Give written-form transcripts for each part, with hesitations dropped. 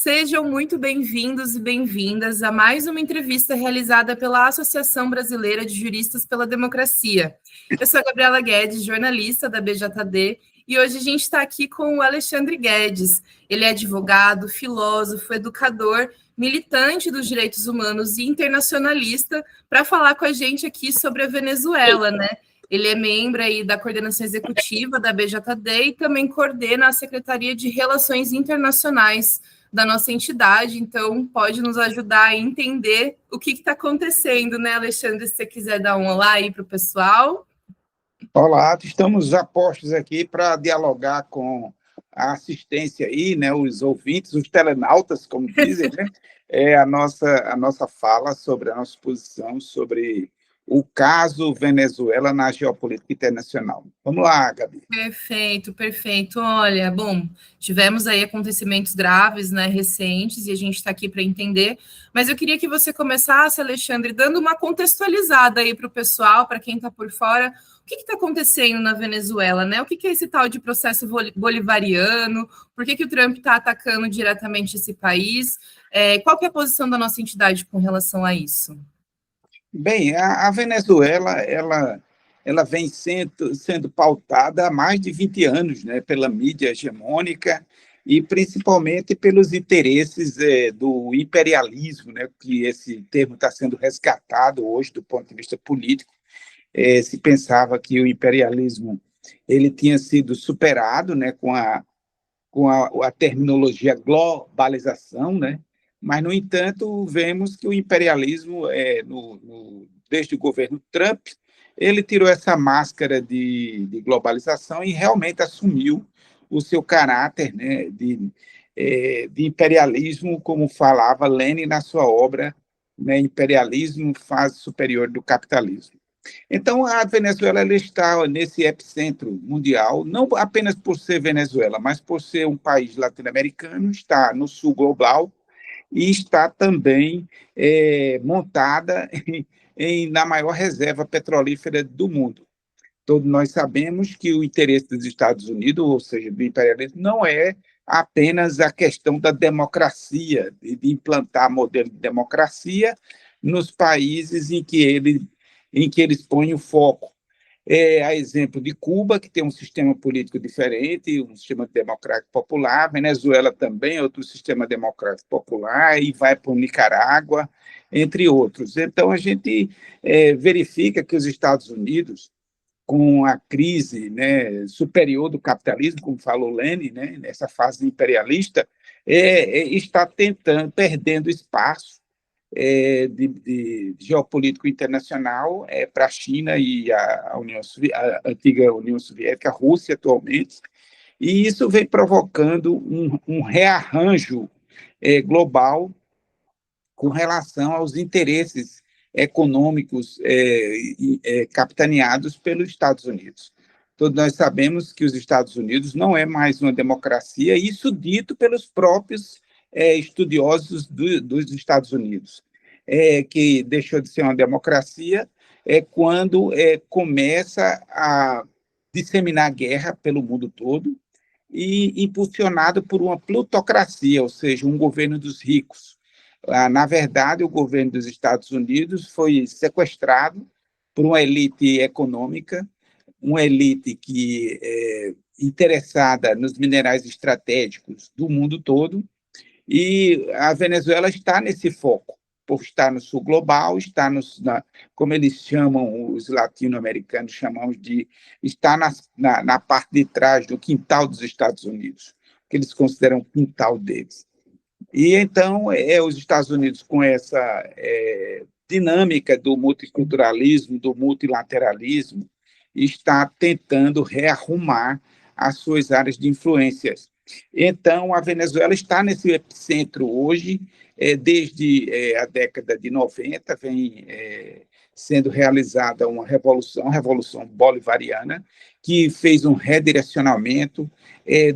Sejam muito bem-vindos e bem-vindas a mais uma entrevista realizada pela Associação Brasileira de Juristas pela Democracia. Eu sou a Gabriela Guedes, jornalista da BJD, e hoje a gente está aqui com o Alexandre Guedes. Ele é advogado, filósofo, educador, militante dos direitos humanos e internacionalista, para falar com a gente aqui sobre a Venezuela, né? Ele é membro aí da coordenação executiva da BJD e também coordena a Secretaria de Relações Internacionais da nossa entidade, então pode nos ajudar a entender o que está acontecendo, né, Alexandre? Se você quiser dar um olá aí para o pessoal. Olá, estamos a postos aqui para dialogar com a assistência aí, né, os ouvintes, os telenautas, como dizem, né, a nossa fala sobre a nossa posição sobre o caso Venezuela na geopolítica internacional. Vamos lá, Gabi. Perfeito, perfeito. Olha, bom, tivemos aí acontecimentos graves, né, recentes, e a gente está aqui para entender, mas eu queria que você começasse, Alexandre, dando uma contextualizada aí para o pessoal, para quem está por fora, o que está acontecendo na Venezuela, né? O que é esse tal de processo bolivariano? Por que o Trump está atacando diretamente esse país? Qual que é a posição da nossa entidade com relação a isso? Bem, a Venezuela, ela vem sendo pautada há mais de 20 anos, né, pela mídia hegemônica e principalmente pelos interesses do imperialismo, né, que esse termo está sendo resgatado hoje do ponto de vista político. Se pensava que o imperialismo ele tinha sido superado, né, com a terminologia globalização, né? Mas, no entanto, vemos que o imperialismo, desde o governo Trump, ele tirou essa máscara de globalização e realmente assumiu o seu caráter, né, de imperialismo, como falava Lenin na sua obra, né, Imperialismo, Fase Superior do Capitalismo. Então, a Venezuela ela está nesse epicentro mundial, não apenas por ser Venezuela, mas por ser um país latino-americano, está no sul global e está também montada na maior reserva petrolífera do mundo. Todos nós sabemos que o interesse dos Estados Unidos, ou seja, do imperialismo, não é apenas a questão da democracia, de implantar modelo de democracia nos países em que eles põem o foco. A exemplo de Cuba, que tem um sistema político diferente, um sistema democrático popular, Venezuela também, outro sistema democrático popular, e vai para o Nicarágua, entre outros. Então, a gente verifica que os Estados Unidos, com a crise, né, superior do capitalismo, como falou Lenin, né, nessa fase imperialista, está perdendo espaço de geopolítico internacional para a China e a antiga União Soviética, a Rússia atualmente, e isso vem provocando um rearranjo global com relação aos interesses econômicos capitaneados pelos Estados Unidos. Todos nós sabemos que os Estados Unidos não é mais uma democracia, isso dito pelos próprios estudiosos dos Estados Unidos, que deixou de ser uma democracia quando começa a disseminar guerra pelo mundo todo e impulsionado por uma plutocracia, ou seja, um governo dos ricos. Na verdade, o governo dos Estados Unidos foi sequestrado por uma elite econômica, uma elite que é interessada nos minerais estratégicos do mundo todo, e a Venezuela está nesse foco, por estar no sul global, está como eles chamam, os latino-americanos chamamos de, está na parte de trás do quintal dos Estados Unidos, que eles consideram o quintal deles. E então, os Estados Unidos, com essa dinâmica do multiculturalismo, do multilateralismo, está tentando rearrumar as suas áreas de influências. Então, a Venezuela está nesse epicentro hoje, desde a década de 90, vem sendo realizada uma revolução, a Revolução Bolivariana, que fez um redirecionamento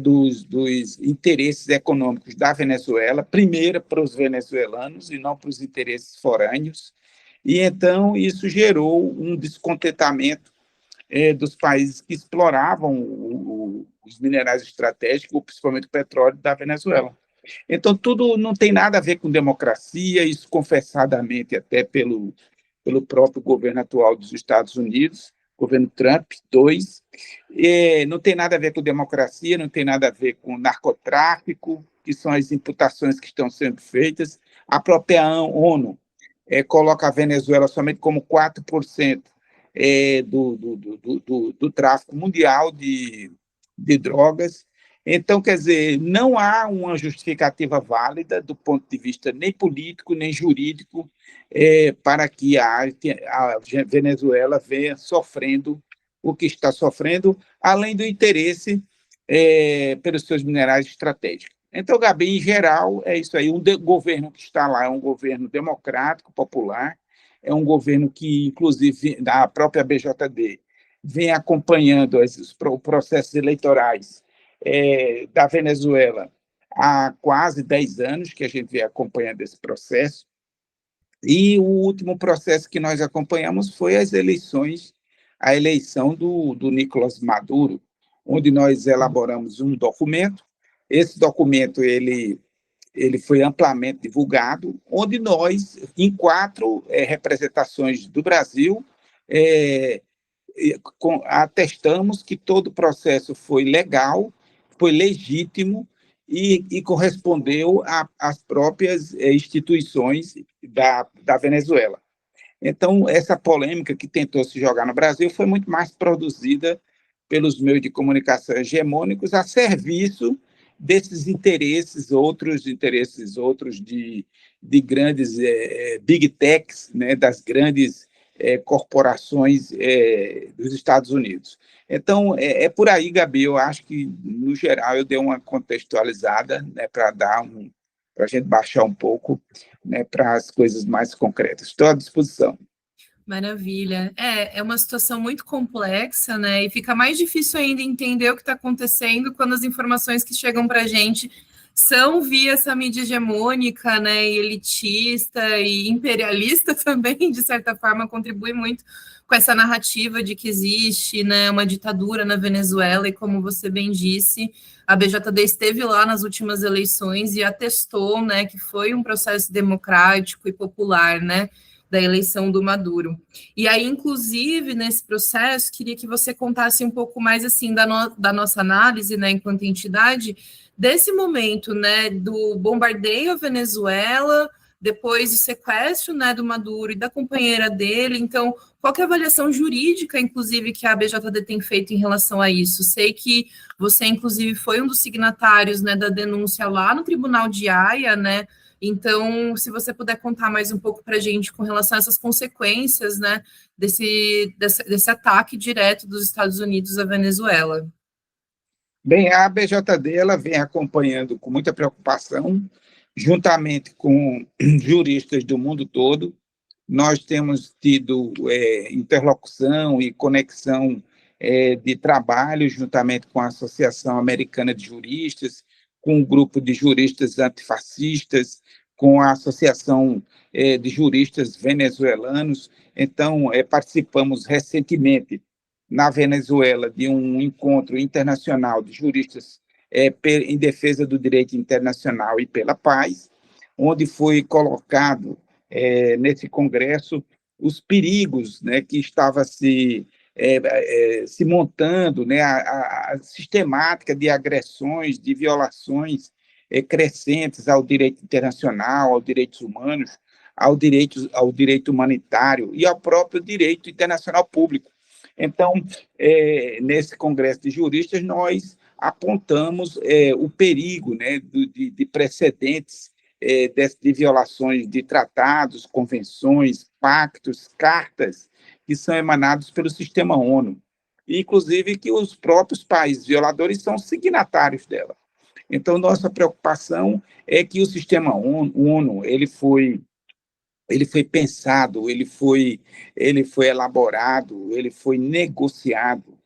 dos interesses econômicos da Venezuela, primeiro para os venezuelanos e não para os interesses forâneos, e então isso gerou um descontentamento dos países que exploravam os minerais estratégicos, principalmente o petróleo da Venezuela. Então, tudo não tem nada a ver com democracia, isso confessadamente até pelo próprio governo atual dos Estados Unidos, governo Trump 2, não tem nada a ver com democracia, não tem nada a ver com narcotráfico, que são as imputações que estão sendo feitas. A própria ONU coloca a Venezuela somente como 4% do tráfico mundial de drogas. Então, quer dizer, não há uma justificativa válida do ponto de vista nem político, nem jurídico, para que a Venezuela venha sofrendo o que está sofrendo, além do interesse pelos seus minerais estratégicos. Então, Gabi, em geral, é isso aí. Governo que está lá é um governo democrático, popular, é um governo que, inclusive, da própria BJD, vem acompanhando os processos eleitorais da Venezuela há quase 10 anos que a gente vem acompanhando esse processo, e o último processo que nós acompanhamos foi a eleição do Nicolás Maduro, onde nós elaboramos um documento. Esse documento ele foi amplamente divulgado, onde nós, em 4 representações do Brasil, atestamos que todo o processo foi legal, foi legítimo e correspondeu às próprias instituições da Venezuela. Então, essa polêmica que tentou se jogar no Brasil foi muito mais produzida pelos meios de comunicação hegemônicos a serviço desses outros interesses de grandes big techs, né, das grandes corporações dos Estados Unidos. Então, por aí, Gabi, eu acho que, no geral, eu dei uma contextualizada, né, para a gente baixar um pouco, né, para as coisas mais concretas. Estou à disposição. Maravilha. É uma situação muito complexa, né? E fica mais difícil ainda entender o que está acontecendo quando as informações que chegam para a gente são via essa mídia hegemônica, né? E elitista e imperialista também, de certa forma, contribui muito com essa narrativa de que existe, né, uma ditadura na Venezuela, e como você bem disse, a BJD esteve lá nas últimas eleições e atestou, né, que foi um processo democrático e popular, né, da eleição do Maduro. E aí, inclusive, nesse processo, queria que você contasse um pouco mais, assim, da nossa análise, né, enquanto entidade, desse momento, né, do bombardeio à Venezuela, depois do sequestro, né, do Maduro e da companheira dele. Então, qual que é a avaliação jurídica, inclusive, que a BJD tem feito em relação a isso? Sei que você, inclusive, foi um dos signatários, né, da denúncia lá no Tribunal de Haia, né? Então, se você puder contar mais um pouco para a gente com relação a essas consequências, né, desse ataque direto dos Estados Unidos à Venezuela. Bem, a BJD ela vem acompanhando com muita preocupação, juntamente com juristas do mundo todo. Nós temos tido interlocução e conexão de trabalho juntamente com a Associação Americana de Juristas, com o grupo de juristas antifascistas, com a Associação de Juristas Venezuelanos. Então, participamos recentemente na Venezuela de um encontro internacional de juristas em defesa do direito internacional e pela paz, onde foi colocado nesse congresso os perigos, né, que estava se montando, né, a sistemática de agressões, de violações crescentes ao direito internacional, aos direitos humanos, ao direito humanitário e ao próprio direito internacional público. Então, nesse congresso de juristas, nós apontamos o perigo, né, de precedentes de violações de tratados, convenções, pactos, cartas que são emanados pelo sistema ONU, inclusive que os próprios países violadores são signatários dela. Então, nossa preocupação é que o sistema ONU ele foi pensado, ele foi elaborado, ele foi negociado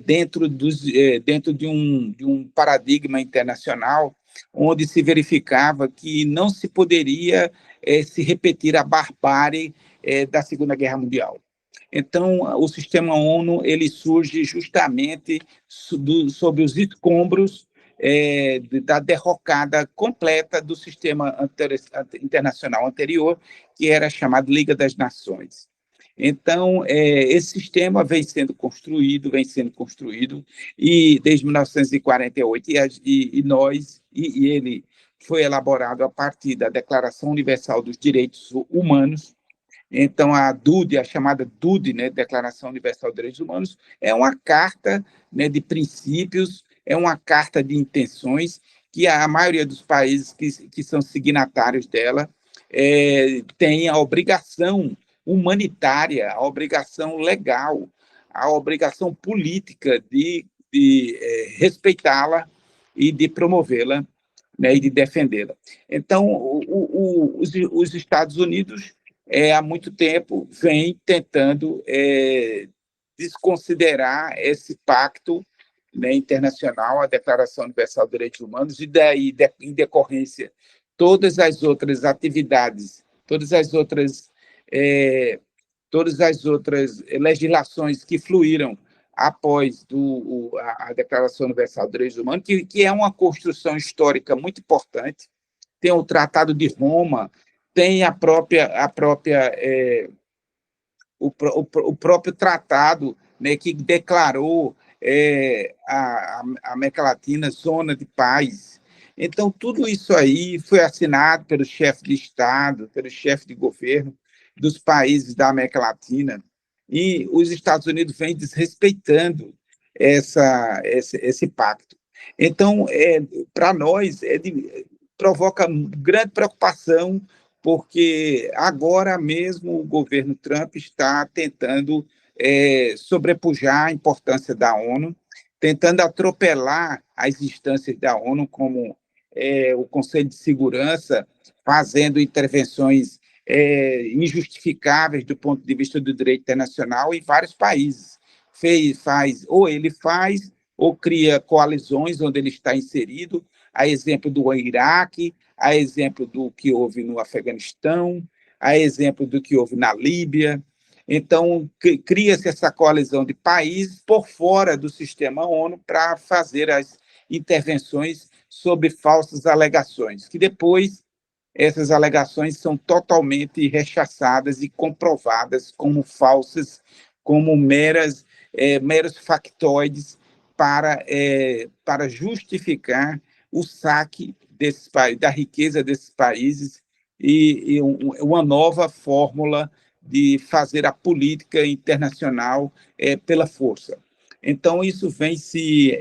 dentro de um paradigma internacional onde se verificava que não se poderia se repetir a barbárie da Segunda Guerra Mundial. Então, o sistema ONU ele surge justamente sob os escombros da derrocada completa do sistema internacional anterior, que era chamado Liga das Nações. Então, esse sistema vem sendo construído, e desde 1948, e ele foi elaborado a partir da Declaração Universal dos Direitos Humanos. Então, a DUD, a chamada DUD, né, Declaração Universal dos Direitos Humanos, é uma carta, né, de princípios, é uma carta de intenções que a maioria dos países que são signatários dela tem a obrigação humanitária, a obrigação legal, a obrigação política de respeitá-la e de promovê-la, né, e de defendê-la. Então, os Estados Unidos, há muito tempo, vem tentando desconsiderar esse pacto, né, internacional, a Declaração Universal dos Direitos Humanos, e daí, em decorrência, todas as outras atividades, todas as outras legislações que fluíram após a Declaração Universal dos Direitos Humanos, que é uma construção histórica muito importante. Tem o Tratado de Roma, tem o próprio tratado, né, que declarou a América Latina zona de paz. Então, tudo isso aí foi assinado pelos chefes de Estado, pelos chefes de governo dos países da América Latina, e os Estados Unidos vêm desrespeitando esse pacto. Então, para nós, provoca grande preocupação, porque agora mesmo o governo Trump está tentando sobrepujar a importância da ONU, tentando atropelar as instâncias da ONU, como o Conselho de Segurança, fazendo intervenções injustificáveis do ponto de vista do direito internacional em vários países. Ou ele faz, ou cria coalizões onde ele está inserido, a exemplo do Iraque, a exemplo do que houve no Afeganistão, a exemplo do que houve na Líbia. Então, cria-se essa coalizão de países por fora do sistema ONU para fazer as intervenções sob falsas alegações, que depois essas alegações são totalmente rechaçadas e comprovadas como falsas, como meros factoides para justificar o saque desses países, da riqueza desses países, e uma nova fórmula de fazer a política internacional pela força. Então, isso vem se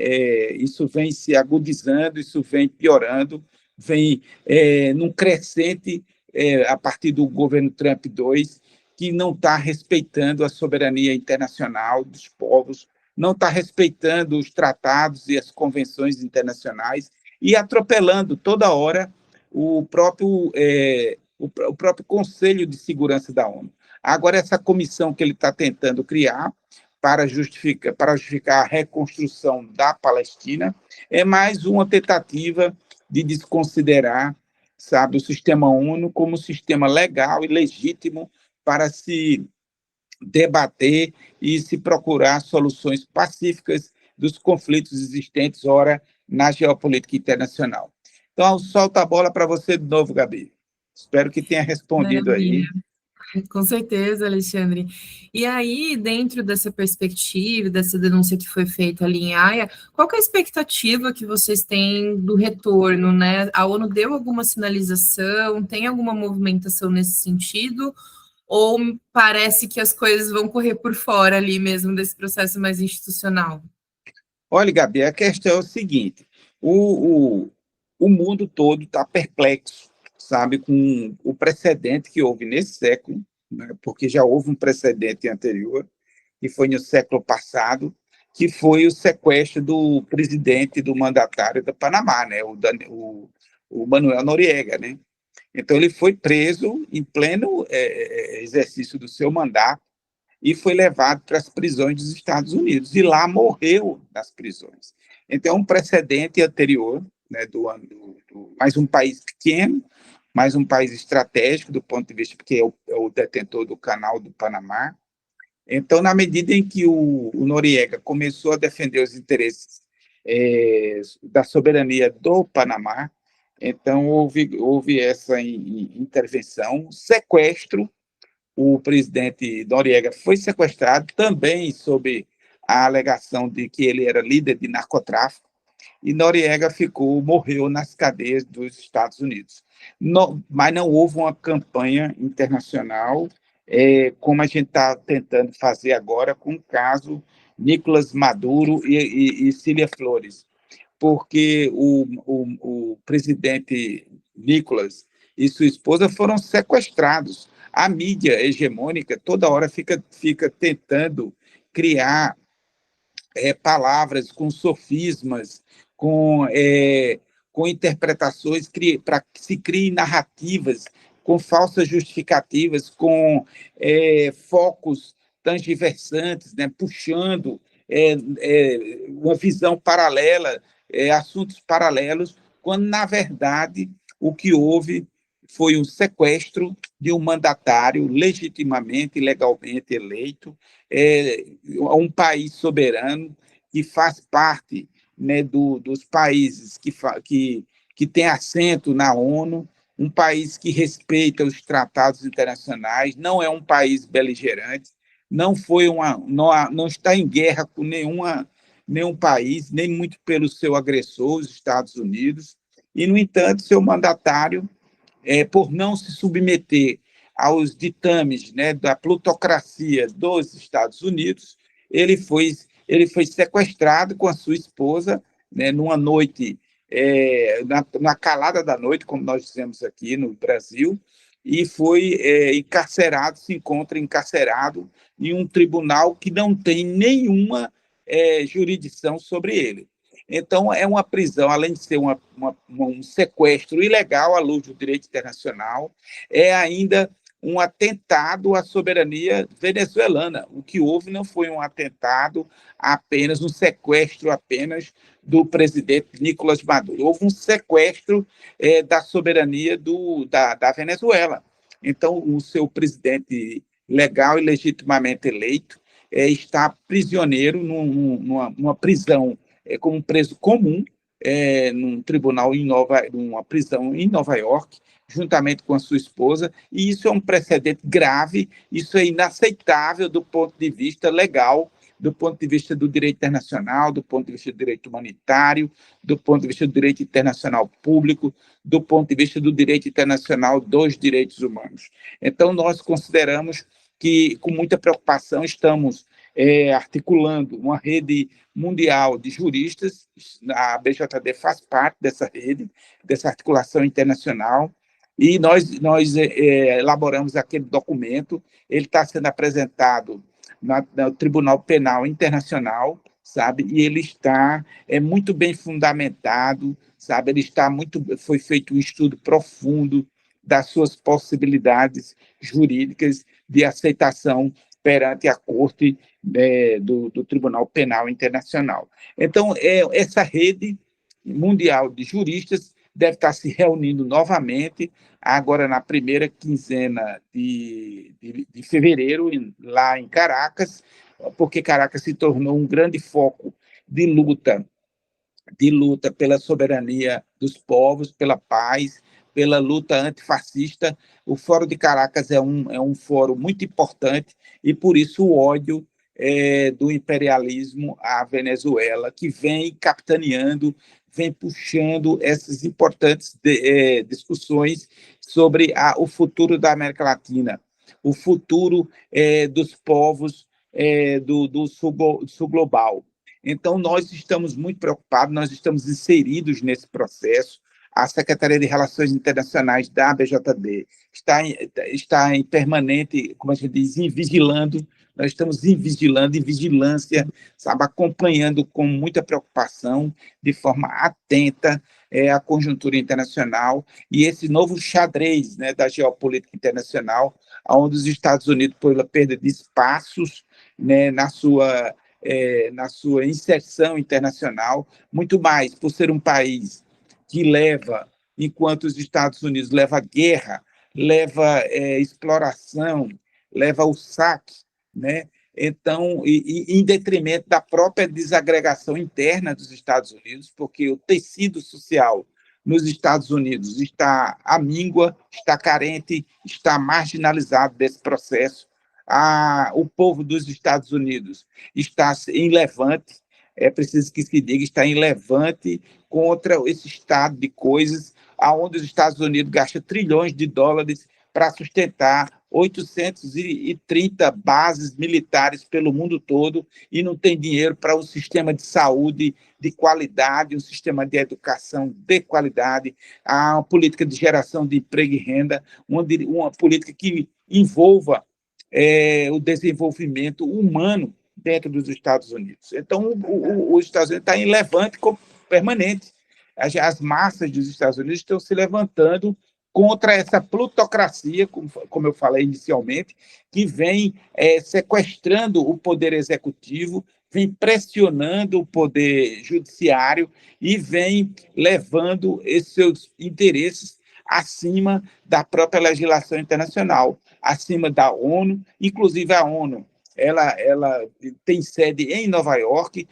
agudizando, isso vem piorando, vem num crescente a partir do governo Trump II, que não está respeitando a soberania internacional dos povos, não está respeitando os tratados e as convenções internacionais e atropelando toda hora o próprio Conselho de Segurança da ONU. Agora, essa comissão que ele está tentando criar para justificar a reconstrução da Palestina é mais uma tentativa de desconsiderar, sabe, o sistema ONU como um sistema legal e legítimo para se debater e se procurar soluções pacíficas dos conflitos existentes, ora, na geopolítica internacional. Então, solto a bola para você de novo, Gabi. Espero que tenha respondido. Maravilha. Aí. Com certeza, Alexandre. E aí, dentro dessa perspectiva, dessa denúncia que foi feita ali em Haia, qual que é a expectativa que vocês têm do retorno, né? A ONU deu alguma sinalização, tem alguma movimentação nesse sentido? Ou parece que as coisas vão correr por fora ali mesmo desse processo mais institucional? Olha, Gabi, a questão é o seguinte, o mundo todo está perplexo, sabe, com o precedente que houve nesse século, né, porque já houve um precedente anterior, que foi no século passado, que foi o sequestro do presidente, do mandatário do Panamá, né, o Manuel Noriega, né? Então, ele foi preso em pleno exercício do seu mandato e foi levado para as prisões dos Estados Unidos, e lá morreu nas prisões. Então, um precedente anterior, né, mais um país pequeno, mais um país estratégico do ponto de vista, porque é o detentor do Canal do Panamá. Então, na medida em que o Noriega começou a defender os interesses da soberania do Panamá. Então, houve essa intervenção, sequestro. O presidente Noriega foi sequestrado, também sob a alegação de que ele era líder de narcotráfico, e Noriega morreu nas cadeias dos Estados Unidos. Mas não houve uma campanha internacional, como a gente está tentando fazer agora com o caso Nicolás Maduro e Cília Flores, porque o presidente Nicolás e sua esposa foram sequestrados. A mídia hegemônica toda hora fica tentando criar palavras com sofismas, com interpretações para que se criem narrativas com falsas justificativas, com focos transversantes, né, puxando uma visão paralela, assuntos paralelos, quando, na verdade, o que houve foi um sequestro de um mandatário legitimamente e legalmente eleito, a um país soberano que faz parte, né, dos países que tem assento na ONU, um país que respeita os tratados internacionais, não é um país beligerante, não está em guerra com nenhum país, nem muito pelo seu agressor, os Estados Unidos, e, no entanto, seu mandatário, por não se submeter aos ditames, né, da plutocracia dos Estados Unidos, ele foi sequestrado com a sua esposa, né, numa noite, na calada da noite, como nós dizemos aqui no Brasil, e foi se encontra encarcerado em um tribunal que não tem nenhuma jurisdição sobre ele. Então, é uma prisão, além de ser um sequestro ilegal à luz do direito internacional, é ainda um atentado à soberania venezuelana. O que houve não foi um atentado apenas, um sequestro apenas do presidente Nicolás Maduro. Houve um sequestro da soberania da Venezuela. Então, o seu presidente legal e legitimamente eleito está prisioneiro numa prisão como um preso comum, num tribunal numa prisão em Nova York, juntamente com a sua esposa, e isso é um precedente grave, isso é inaceitável do ponto de vista legal, do ponto de vista do direito internacional, do ponto de vista do direito humanitário, do ponto de vista do direito internacional público, do ponto de vista do direito internacional dos direitos humanos. Então, nós consideramos que, com muita preocupação, estamos articulando uma rede mundial de juristas. A BJD faz parte dessa rede, dessa articulação internacional, e nós elaboramos aquele documento. Ele está sendo apresentado no Tribunal Penal Internacional, sabe? E ele está muito bem fundamentado, sabe? Foi feito um estudo profundo das suas possibilidades jurídicas de aceitação perante a Corte do Tribunal Penal Internacional. Então, essa rede mundial de juristas deve estar se reunindo novamente, agora na primeira quinzena de fevereiro, lá em Caracas, porque Caracas se tornou um grande foco de luta pela soberania dos povos, pela paz, pela luta antifascista. O Fórum de Caracas é um fórum muito importante, e por isso o ódio do imperialismo à Venezuela, que vem capitaneando, vem puxando essas importantes discussões sobre o futuro da América Latina, o futuro dos povos do sul global. Então, nós estamos muito preocupados, nós estamos inseridos nesse processo. A Secretaria de Relações Internacionais da BJD está em permanente, como a gente diz, vigilando. Nós estamos em vigilância, sabe, acompanhando com muita preocupação, de forma atenta, a conjuntura internacional e esse novo xadrez, né, da geopolítica internacional, onde os Estados Unidos, pela perda de espaços, né, na sua inserção internacional, muito mais por ser um país que leva, enquanto os Estados Unidos leva guerra, leva exploração, leva o saque, né? então, em detrimento da própria desagregação interna dos Estados Unidos, porque o tecido social nos Estados Unidos está à míngua, está carente, está marginalizado desse processo. O povo dos Estados Unidos está em levante, é preciso que se diga, está em levante contra esse estado de coisas, aonde os Estados Unidos gastam trilhões de dólares para sustentar 830 bases militares pelo mundo todo e não tem dinheiro para um sistema de saúde de qualidade, um sistema de educação de qualidade, uma política de geração de emprego e renda, uma política que envolva o desenvolvimento humano dentro dos Estados Unidos. Então, os Estados Unidos está em levante permanente. As massas dos Estados Unidos estão se levantando contra essa plutocracia, como eu falei inicialmente, que vem sequestrando o poder executivo, vem pressionando o poder judiciário e vem levando esses seus interesses acima da própria legislação internacional, acima da ONU. Inclusive a ONU ela tem sede em Nova York.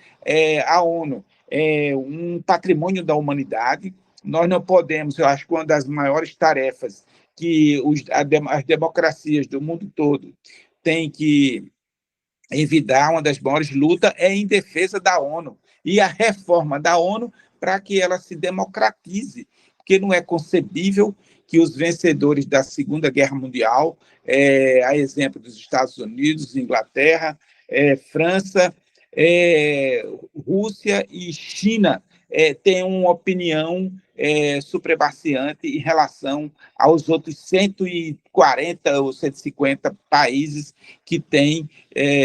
A ONU é um patrimônio da humanidade. Nós não podemos, eu acho que uma das maiores tarefas que as democracias do mundo todo têm que evitar, uma das maiores lutas é em defesa da ONU e a reforma da ONU para que ela se democratize, porque não é concebível que os vencedores da Segunda Guerra Mundial, a exemplo dos Estados Unidos, Inglaterra, França, Rússia e China, tenham uma opinião supremaciante em relação aos outros 140 ou 150 países que têm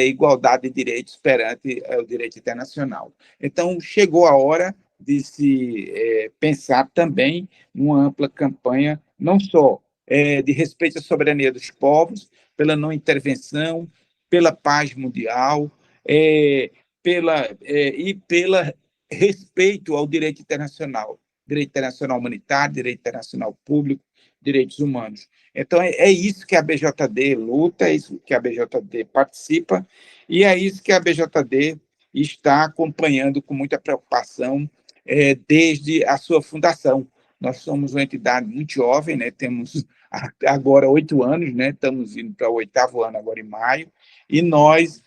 igualdade de direitos perante o direito internacional. Então, chegou a hora de se pensar também numa ampla campanha, não só de respeito à soberania dos povos, pela não intervenção, pela paz mundial, e pela respeito ao direito internacional humanitário, direito internacional público, direitos humanos. Então, é isso que a BJD luta, é isso que a BJD participa, e é isso que a BJD está acompanhando com muita preocupação desde a sua fundação. Nós somos uma entidade muito jovem, né? Temos agora 8 anos, né? Estamos indo para o 8º ano agora em maio, e nós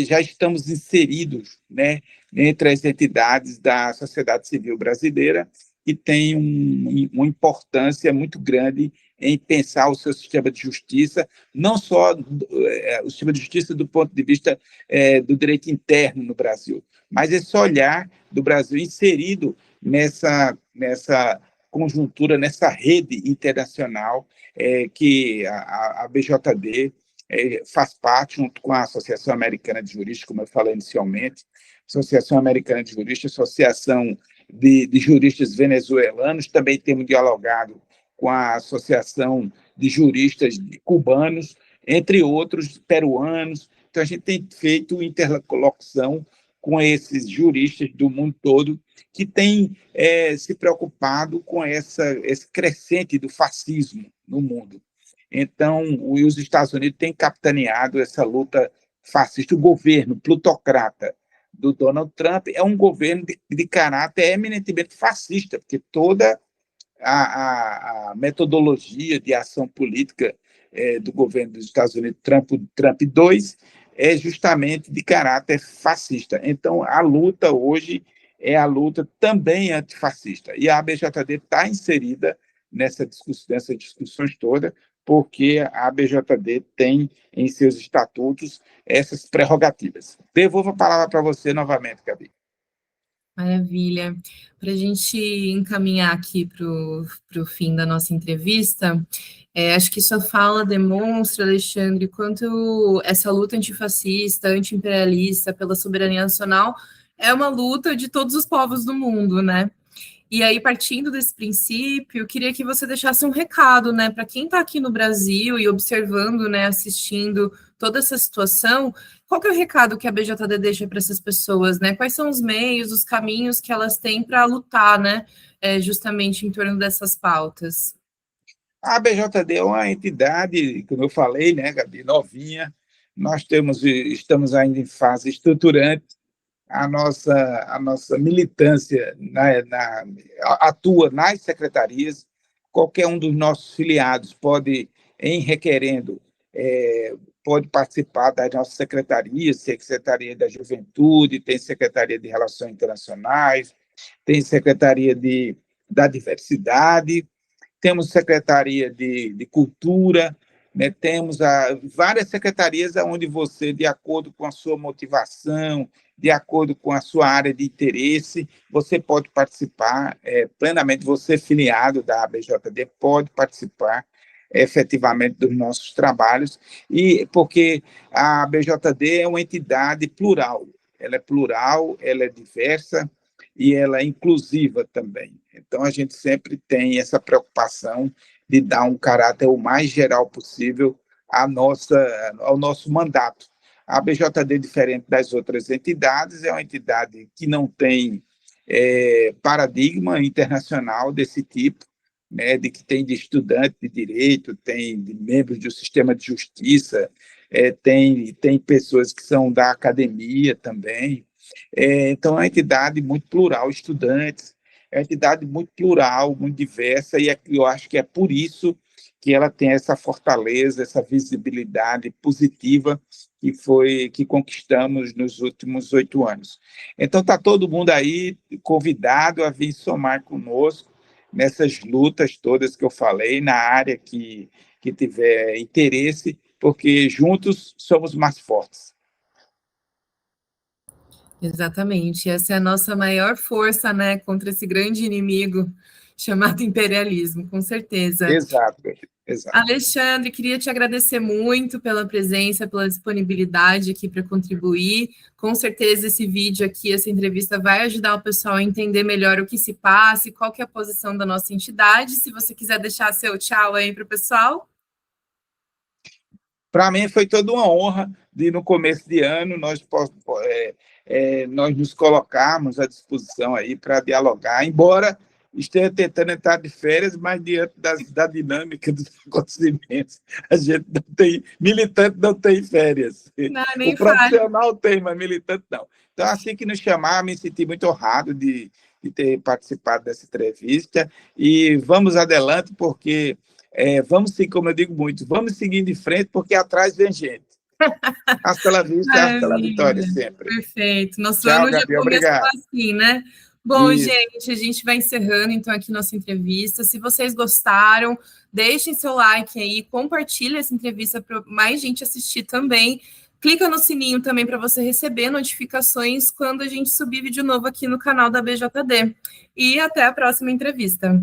já estamos inseridos, né, entre as entidades da sociedade civil brasileira, que tem uma importância muito grande em pensar o seu sistema de justiça, não só o sistema de justiça do ponto de vista do direito interno no Brasil, mas esse olhar do Brasil inserido nessa conjuntura, nessa rede internacional que a BJD faz parte, junto com a Associação Americana de Juristas, como eu falei inicialmente, Associação Americana de Juristas, Associação de Juristas Venezuelanos, também temos dialogado com a Associação de Juristas Cubanos, entre outros, peruanos. Então, a gente tem feito interlocução com esses juristas do mundo todo que têm se preocupado com esse crescente do fascismo no mundo. Então, os Estados Unidos têm capitaneado essa luta fascista. O governo plutocrata do Donald Trump é um governo de caráter eminentemente fascista, porque toda a metodologia de ação política do governo dos Estados Unidos, Trump 2, é justamente de caráter fascista. Então, a luta hoje é a luta também antifascista. E a ABJD está inserida nessas discussões todas, porque a ABJD tem em seus estatutos essas prerrogativas. Devolvo a palavra para você novamente, Gabi. Maravilha. Para a gente encaminhar aqui para o fim da nossa entrevista, acho que sua fala demonstra, Alexandre, quanto essa luta antifascista, antiimperialista pela soberania nacional é uma luta de todos os povos do mundo, né? E aí, partindo desse princípio, eu queria que você deixasse um recado, né, para quem está aqui no Brasil e observando, né, assistindo toda essa situação, qual que é o recado que a BJD deixa para essas pessoas, né? Quais são os meios, os caminhos que elas têm para lutar, né, justamente em torno dessas pautas? A BJD é uma entidade, como eu falei, né, Gabi, novinha, estamos ainda em fase estruturante. A nossa militância atua nas secretarias. Qualquer um dos nossos filiados pode, em requerendo, pode participar das nossas secretarias, Secretaria da Juventude, tem Secretaria de Relações Internacionais, tem Secretaria da Diversidade, temos Secretaria de Cultura, né? Temos várias secretarias onde você, de acordo com a sua motivação, de acordo com a sua área de interesse, você pode participar plenamente, você filiado da ABJD pode participar efetivamente dos nossos trabalhos, e porque a ABJD é uma entidade plural, ela é diversa e ela é inclusiva também. Então, a gente sempre tem essa preocupação de dar um caráter o mais geral possível ao nosso mandato. A ABJD, diferente das outras entidades, é uma entidade que não tem paradigma internacional desse tipo, né, de que tem de estudante de direito, tem de membros do sistema de justiça, tem pessoas que são da academia também. Então, é uma entidade muito plural, estudantes, é uma entidade muito plural, muito diversa, e eu acho que é por isso que ela tem essa fortaleza, essa visibilidade positiva que conquistamos nos últimos 8 anos. Então, está todo mundo aí convidado a vir somar conosco nessas lutas todas que eu falei, na área que tiver interesse, porque juntos somos mais fortes. Exatamente, essa é a nossa maior força, né, contra esse grande inimigo chamado imperialismo, com certeza. Exato, exato. Alexandre, queria te agradecer muito pela presença, pela disponibilidade aqui para contribuir. Com certeza esse vídeo aqui, essa entrevista vai ajudar o pessoal a entender melhor o que se passa e qual que é a posição da nossa entidade. Se você quiser deixar seu tchau aí para o pessoal. Para mim foi toda uma honra de, no começo de ano, nós nos colocarmos à disposição aí para dialogar, embora esteja tentando entrar de férias, mas diante da dinâmica dos acontecimentos, a gente não tem, militante não tem férias. Não, o profissional tem, mas militante não. Então, assim que nos chamar, me senti muito honrado de ter participado dessa entrevista, e vamos adelante, porque vamos seguir, como eu digo muito, vamos seguir de frente, porque atrás vem gente. Hasta la vista, hasta la vitória, sempre. Perfeito. Nosso Tchau, ano Gabi, já começou obrigado. assim, né? Bom, gente, a gente vai encerrando, então, aqui nossa entrevista. Se vocês gostaram, deixem seu like aí, compartilhem essa entrevista para mais gente assistir também. Clica no sininho também para você receber notificações quando a gente subir vídeo novo aqui no canal da BJD. E até a próxima entrevista.